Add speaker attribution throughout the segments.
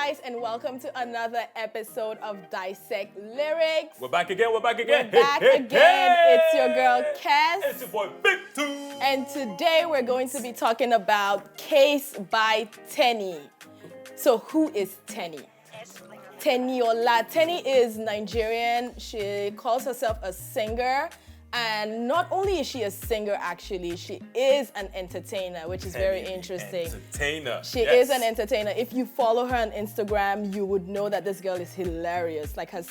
Speaker 1: guys, and welcome to another episode of Dyesek Lyrics.
Speaker 2: We're back again. We're back again.
Speaker 1: It's your girl, Kes.
Speaker 2: It's your boy, Big Two.
Speaker 1: And today we're going to be talking about Case by Teni. So who is Teni? Teni is Nigerian. She calls herself a singer. And not only is she a singer, actually, she is an entertainer, which is very interesting. She is an entertainer. If you follow her on Instagram, you would know that this girl is hilarious. Like her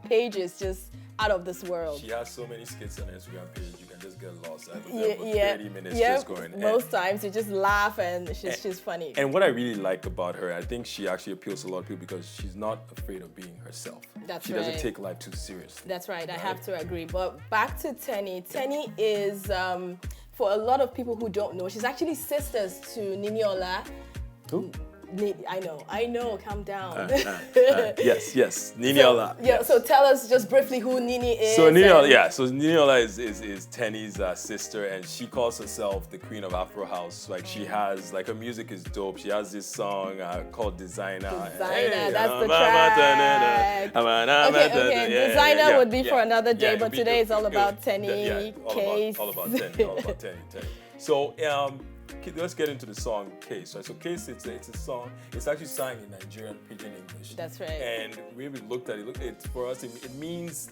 Speaker 1: page is just out of this world.
Speaker 2: She has so many skits on her Instagram page, you can just get lost. I look at for 30 minutes just going.
Speaker 1: Most times you just laugh and she's funny.
Speaker 2: And what I really like about her, I think she actually appeals to a lot of people because she's not afraid of being herself.
Speaker 1: That's
Speaker 2: right. She doesn't take life too seriously.
Speaker 1: That's right. I have to agree. But back to Teni. Teni is, for a lot of people who don't know, she's actually sisters to Niniola.
Speaker 2: Who?
Speaker 1: I know, calm down.
Speaker 2: Yes, Niniola.
Speaker 1: So tell us just briefly who Nini is.
Speaker 2: So Niniola is Teni's sister, and she calls herself the queen of Afro house. Like she has, her music is dope. She has this song called Designer.
Speaker 1: That's the track. Okay. Designer would be for another day, but today is all about Teni, Case.
Speaker 2: All about Teni. So, let's get into the song Case. Right? So Case, it's a song. It's actually sung in Nigerian Pidgin English.
Speaker 1: That's right.
Speaker 2: And when we looked at it, for us, it means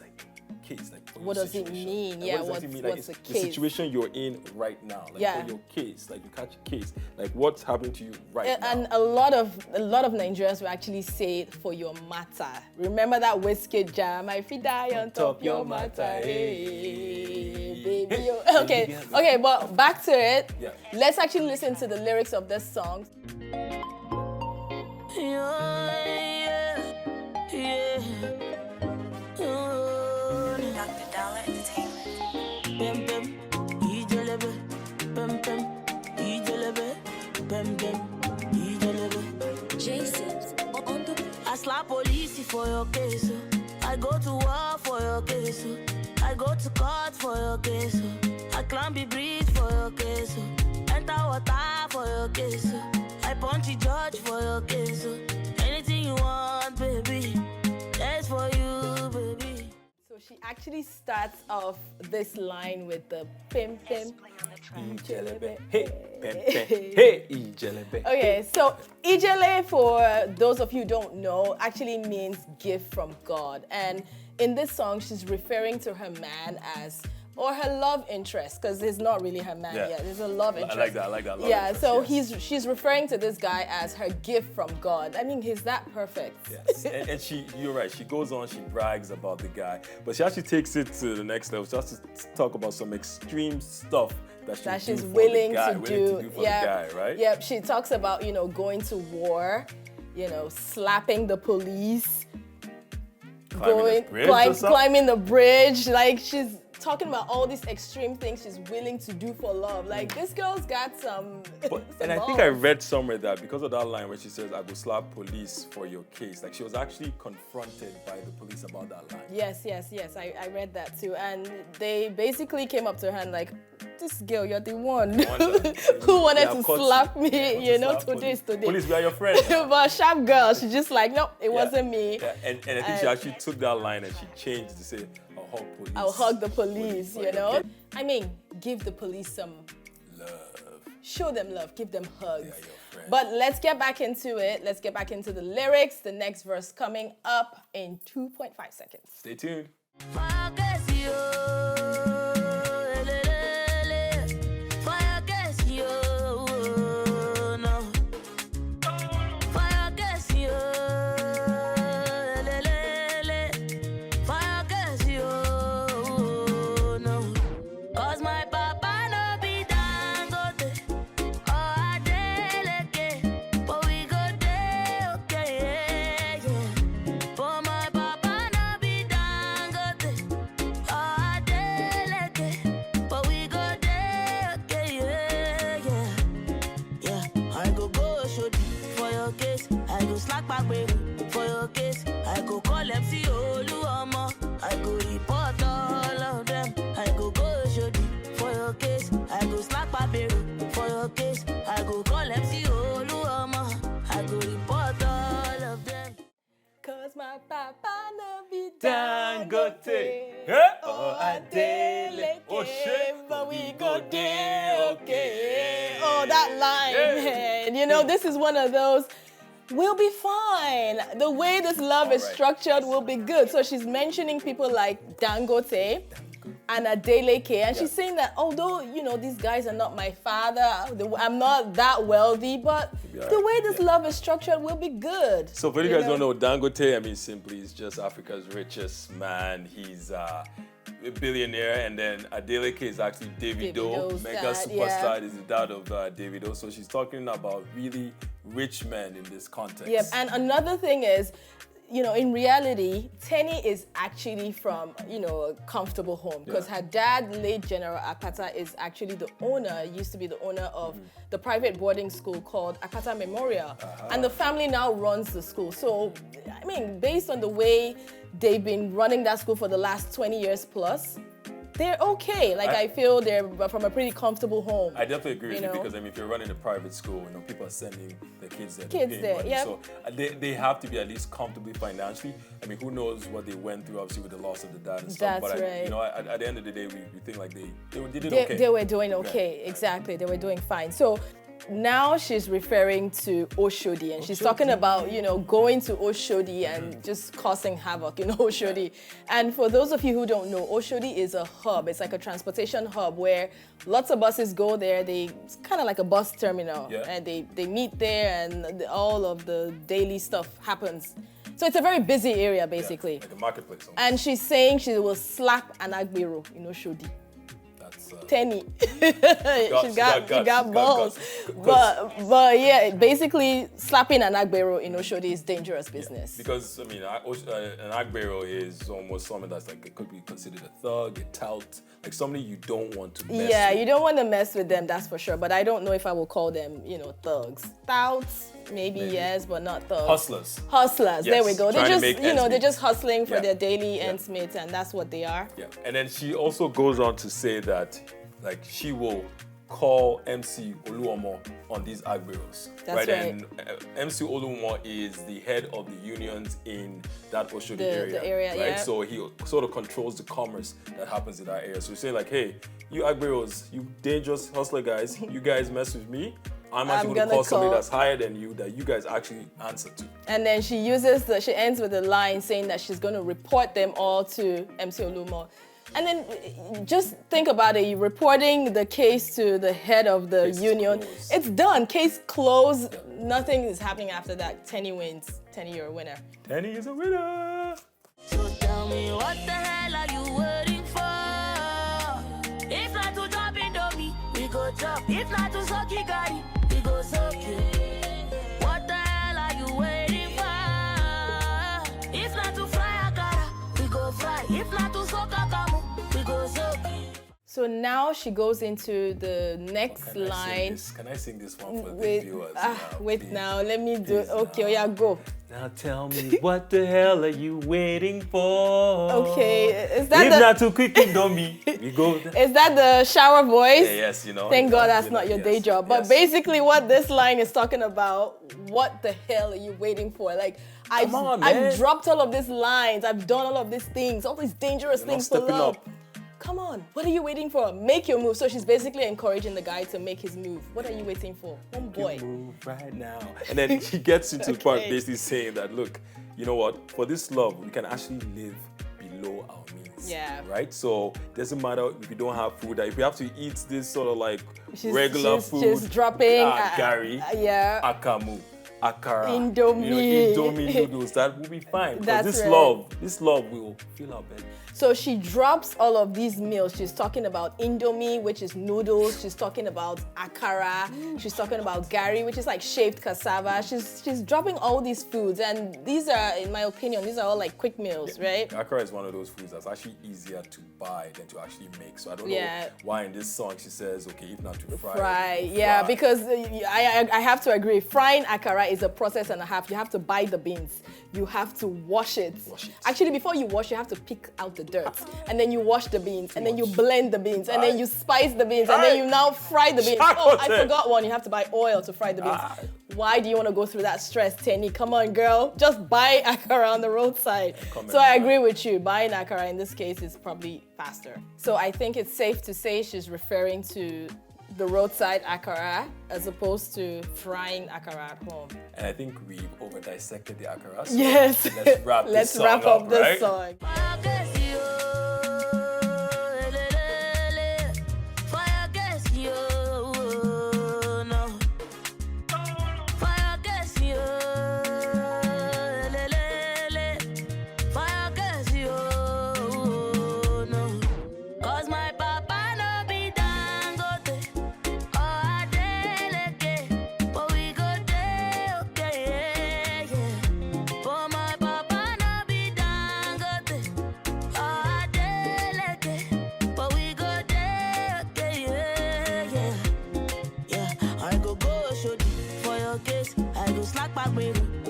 Speaker 2: case.
Speaker 1: What does it mean? What's a case?
Speaker 2: The situation you're in right now. For your case, you catch a case. What's happening to you right now.
Speaker 1: And a lot of Nigerians will actually say it for your matter. Remember that whiskey jam? If you die on top your matter, hey, baby. Okay, but back to it.
Speaker 2: Yeah.
Speaker 1: Let's actually listen to the lyrics of this song.
Speaker 3: Jaysynths on the I slap police for your case. I go to war for your case. I go to court for your case. I climb the bridge for your case. Enter water for your case. I punch a judge for your case. Anything you want, baby, that's for you, baby.
Speaker 1: So she actually starts off this line with the pim pim.
Speaker 2: Hey, Ijelebe.
Speaker 1: Okay, so Ijele, for those of you who don't know, actually means gift from God. And in this song, she's referring to her man as, or her love interest, because it's not really her man yet. There's a love interest.
Speaker 2: I like that.
Speaker 1: So she's referring to this guy as her gift from God. I mean, he's that perfect.
Speaker 2: Yes, and you're right. She goes on, she brags about the guy, but she actually takes it to the next level. She has to talk about some extreme stuff that she's willing to do for the guy, right?
Speaker 1: Yep, she talks about, going to war, slapping the police, climbing the bridge. She's talking about all these extreme things she's willing to do for love. This girl's got some.
Speaker 2: And I think I read somewhere that because of that line where she says, "I will slap police for your case," she was actually confronted by the police about that line.
Speaker 1: Yes. I read that too, and they basically came up to her and this girl, you're the one who wanted to slap me, today.
Speaker 2: Police, we are your friends.
Speaker 1: But sharp girl, she's just no, it wasn't me.
Speaker 2: Yeah. And I think she actually took that line and she changed to say, I'll
Speaker 1: hug the police, I mean, give the police some
Speaker 2: love.
Speaker 1: Show them love, give them hugs.
Speaker 2: They are your friends.
Speaker 1: But let's get back into it. Let's get back into the lyrics. The next verse coming up in 2.5 seconds.
Speaker 2: Stay tuned. Dangote.
Speaker 1: Oh, Adeleke.
Speaker 2: Oh, shit.
Speaker 1: But we go there, okay. Oh, that line, man. You know, this is one of those, we'll be fine. The way this love is structured will be good. So she's mentioning people like Dangote and Adeleke, and she's saying that although, you know, these guys are not my father, I'm not that wealthy, but the way this love is structured will be good.
Speaker 2: So for you guys don't know, Dangote, I mean, simply, he's just Africa's richest man. He's a billionaire, and then Adeleke is actually Davido's mega superstar. Is the dad of Davido. So she's talking about really rich men in this context.
Speaker 1: Yep, and another thing is, you know, in reality, Teni is actually from, you know, a comfortable home because her dad, late General Akpata, is actually the owner, used to be the owner of the private boarding school called Akpata Memorial. And the family now runs the school. So, I mean, based on the way they've been running that school for the last 20 years plus, they're okay. Like, I feel they're from a pretty comfortable home.
Speaker 2: I definitely agree with you because, I mean, if you're running a private school, you know, people are sending their kids there. So they have to be at least comfortably financially. I mean, who knows what they went through, obviously, with the loss of the dad and stuff.
Speaker 1: That's right.
Speaker 2: You know, at the end of the day, we think like they did okay.
Speaker 1: They were doing okay, exactly. They were doing fine. So now she's referring to Oshodi, and she's talking about, you know, going to Oshodi and just causing havoc in Oshodi. And for those of you who don't know, Oshodi is a hub. It's like a transportation hub where lots of buses go there. It's kind of like a bus terminal, and they meet there, and all of the daily stuff happens. So it's a very busy area, basically.
Speaker 2: Like a marketplace. Almost.
Speaker 1: And she's saying she will slap an Agbero in Oshodi. Teni. She got balls. But yeah, basically slapping an Agbero in Oshodi is dangerous business.
Speaker 2: Because, I mean, an Agbero is almost someone that's like, it could be considered a thug, a tout, like somebody you don't want to mess with.
Speaker 1: Yeah, you don't want to mess with them, that's for sure. But I don't know if I will call them, you know, thugs. Touts, maybe yes, but not thugs. Hustlers, there we go. They're just, you know, they're just hustling for their daily ends meet, and that's what they are.
Speaker 2: Yeah, and then she also goes on to say that, like, she will call MC Oluomo on these Agberos.
Speaker 1: That's right.
Speaker 2: And MC Oluomo is the head of the unions in that Oshodi area.
Speaker 1: The area,
Speaker 2: right? So he sort of controls the commerce that happens in that area. So he's saying like, hey, you Agberos, you dangerous hustler guys, you guys mess with me, I'm actually going to call somebody that's higher than you that you guys actually answer to.
Speaker 1: And then she ends with a line saying that she's going to report them all to MC Oluomo. And then just think about it, you're reporting the case to the head of the union. It's done, case closed, nothing is happening after that. Teni wins. Teni, you're a winner.
Speaker 2: Teni is a winner.
Speaker 3: So tell me what the hell are you waiting for? If not to drop Indomie, we go drop. If not to suck your gari, we go suck you. What the hell are you waiting for? If not to fry akara, we go fry. If not to suck akamu, we go suck.
Speaker 1: So now she goes into the next line.
Speaker 2: Can I sing this one for the viewers?
Speaker 1: Wait now, let me do it. Okay, yeah, go.
Speaker 2: Now tell me, what the hell are you waiting for?
Speaker 1: Okay, is that
Speaker 2: if not too quick, Indomie, we go.
Speaker 1: Is that the shower voice?
Speaker 2: Yeah, yes, you know.
Speaker 1: Thank God that's not your day job. But basically what this line is talking about, what the hell are you waiting for? Like, I've dropped all of these lines, I've done all of these things, all these dangerous things for love.
Speaker 2: Up.
Speaker 1: Come on, what are you waiting for? Make your move. So she's basically encouraging the guy to make his move. What are you waiting for? Boy.
Speaker 2: Move right now. And then she gets into the part basically saying that, look, you know what? For this love, we can actually live below our means.
Speaker 1: Yeah.
Speaker 2: Right? So it doesn't matter if you don't have food. If you have to eat this sort of like regular food.
Speaker 1: She's dropping.
Speaker 2: Gari. Akamu. Akara,
Speaker 1: Indomie.
Speaker 2: Indomie noodles, that will be fine.
Speaker 1: That's
Speaker 2: this
Speaker 1: right.
Speaker 2: love will fill our belly.
Speaker 1: So she drops all of these meals. She's talking about Indomie, which is noodles. She's talking about akara. She's talking about gari, which is like shaved cassava. She's dropping all these foods, and these are, in my opinion, these are all like quick meals, right?
Speaker 2: Akara is one of those foods that's actually easier to buy than to actually make. So I don't know why in this song she says, okay, if not to fry.
Speaker 1: Because I have to agree. Frying akara akara is a process and a half. You have to buy the beans. You have to wash it. Actually, before you wash, you have to pick out the dirt. And then you wash the beans. And then you blend the beans. And then you spice the beans. And then you now fry the beans. Oh, I forgot one. You have to buy oil to fry the beans. Why do you want to go through that stress, Teni? Come on, girl. Just buy akara on the roadside. So I agree with you. Buying akara in this case is probably faster. So I think it's safe to say she's referring to the roadside akara as opposed to frying akara at home.
Speaker 2: And I think we've over dissected the akara. So
Speaker 1: yes.
Speaker 2: Let's wrap up this
Speaker 1: song.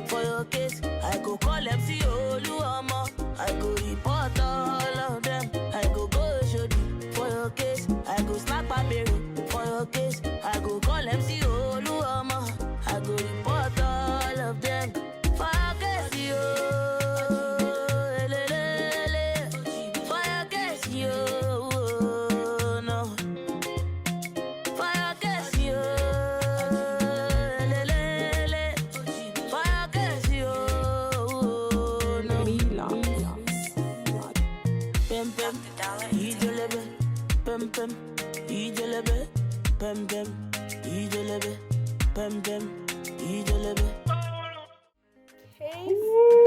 Speaker 3: For your case, I go call MC Oluomo. I go report all of them. I go show for your case. I go slap Baberu for your case. I go call MC Oluomo. I go report all of them. For your case, yo. For your case, yo. No. For your case, yo.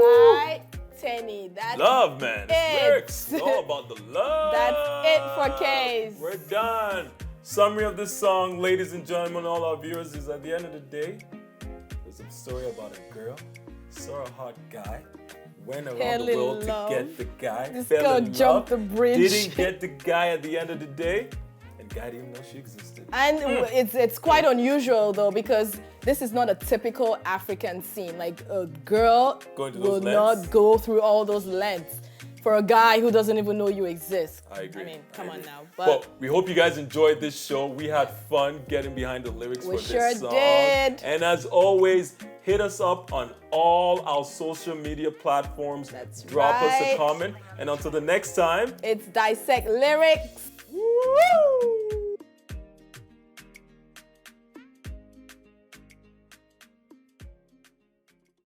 Speaker 1: By Teni. That's
Speaker 2: love, man. It's all about the love.
Speaker 1: That's it for Case.
Speaker 2: We're done. Summary of this song, ladies and gentlemen, all our viewers, is at the end of the day, there's a story about a girl, saw a hot guy, went around the world to get the guy,
Speaker 1: this
Speaker 2: fell
Speaker 1: girl
Speaker 2: in
Speaker 1: jumped
Speaker 2: love,
Speaker 1: the bridge,
Speaker 2: didn't get the guy at the end of the day, and guy didn't even know she existed.
Speaker 1: And it's quite unusual though, because this is not a typical African scene. Like a girl will not go through all those lengths for a guy who doesn't even know you exist.
Speaker 2: I agree.
Speaker 1: I mean, come on now.
Speaker 2: But we hope you guys enjoyed this show. We had fun getting behind the lyrics for this song.
Speaker 1: We sure did.
Speaker 2: And as always, hit us up on all our social media platforms.
Speaker 1: That's
Speaker 2: Drop
Speaker 1: right.
Speaker 2: us a comment. And until the next time,
Speaker 1: it's Dyesek Lyrics. Woo!